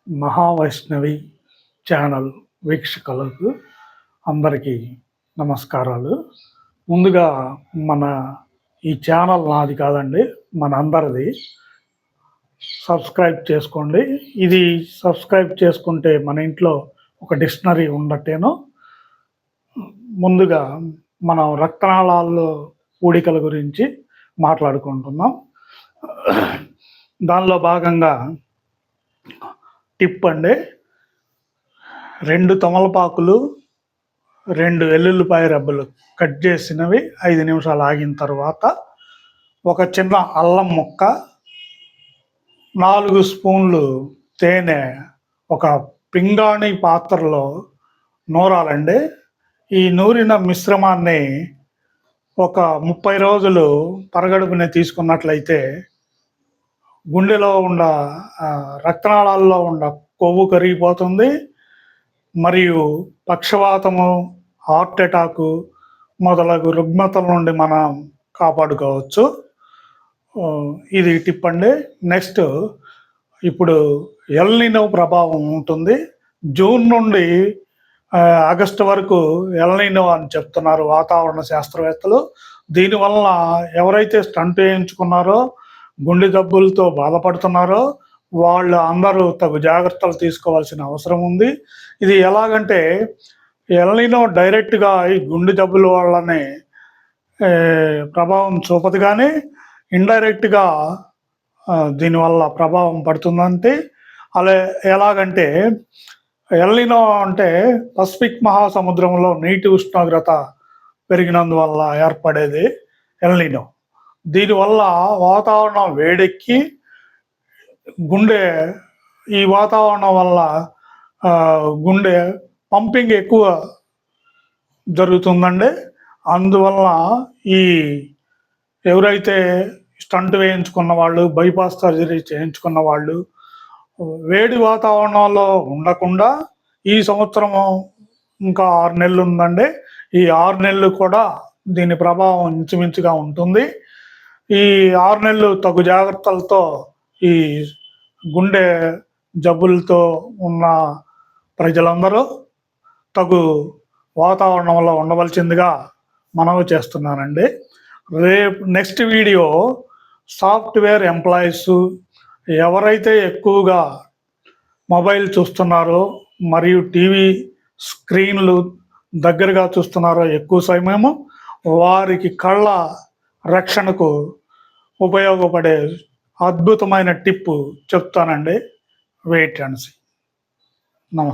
మహావైష్ణవి channel వీక్షకులకు అందరికీ నమస్కారాలు. ముందుగా మన ఈ ఛానల్ నాది కాదండి, మనందరిది. సబ్స్క్రైబ్ చేసుకోండి. ఇది సబ్స్క్రైబ్ చేసుకుంటే మన ఇంట్లో ఒక డిక్షనరీ ఉన్నట్టేను. ముందుగా మనం రక్తనాళాల్లో పూడికల గురించి మాట్లాడుకుంటున్నాం. దానిలో భాగంగా టిప్ అండి, 2 తమలపాకులు, 2 వెల్లుల్లిపాయ రెబ్బలు కట్ చేసినవి 5 నిమిషాలు ఆగిన తర్వాత ఒక చిన్న అల్లం ముక్క, 4 స్పూన్లు తేనె ఒక పింగాణి పాత్రలో నూరాలండి. ఈ నూరిన మిశ్రమాన్ని ఒక 30 రోజులు పరగడుపునే తీసుకున్నట్లయితే గుండెలో ఉన్న రక్తనాళాల్లో ఉన్న కొవ్వు కరిగిపోతుంది. మరియు పక్షవాతము, హార్ట్ అటాకు మొదలగు రుగ్మతల నుండి మనం కాపాడుకోవచ్చు. ఇది టిప్ అండి. నెక్స్ట్, ఇప్పుడు ఎల్ నినో ప్రభావం ఉంటుంది. జూన్ నుండి ఆగస్టు వరకు ఎల్ నినో అని చెప్తున్నారు వాతావరణ శాస్త్రవేత్తలు. దీనివల్ల ఎవరైతే స్టంట్ వేయించుకున్నారో, గుండె జబ్బులతో బాధపడుతున్నారో వాళ్ళు అందరూ తగు జాగ్రత్తలు తీసుకోవాల్సిన అవసరం ఉంది. ఇది ఎలాగంటే, ఎల్ నినో డైరెక్ట్గా ఈ గుండె జబ్బుల వల్లనే ప్రభావం చూపదు, కానీ ఇండైరెక్ట్గా దీనివల్ల ప్రభావం పడుతుందంటే. అలా ఎలాగంటే, ఎల్ నినో అంటే పసిఫిక్ మహాసముద్రంలో నీటి ఉష్ణోగ్రత పెరిగినందువల్ల ఏర్పడేది ఎల్ నినో. దీనివల్ల వాతావరణం వేడెక్కి ఈ వాతావరణం వల్ల గుండె పంపింగ్ ఎక్కువ జరుగుతుందండి. అందువల్ల ఎవరైతే స్టంట్ వేయించుకున్న వాళ్ళు, బైపాస్ సర్జరీ చేయించుకున్న వాళ్ళు వేడి వాతావరణంలో ఉండకుండా, ఈ సంవత్సరము ఇంకా 6 నెలలు ఉందండి, ఈ 6 నెలలు కూడా దీని ప్రభావం ఇంచుమించుగా ఉంటుంది. ఈ 6 నెలలు తగు జాగ్రత్తలతో ఈ గుండె జబ్బులతో ఉన్న ప్రజలందరూ తగు వాతావరణంలో ఉండవలసిందిగా మనవి చేస్తున్నానండి. నెక్స్ట్ వీడియో సాఫ్ట్వేర్ ఎంప్లాయీస్, ఎవరైతే ఎక్కువగా మొబైల్ చూస్తున్నారో మరియు టీవీ స్క్రీన్లు దగ్గరగా చూస్తున్నారో ఎక్కువ సమయము, వారికి కళ్ళ రక్షణకు ఉపయోగపడే అద్భుతమైన టిప్ చెప్తానండి. Wait and see. నమస్తే.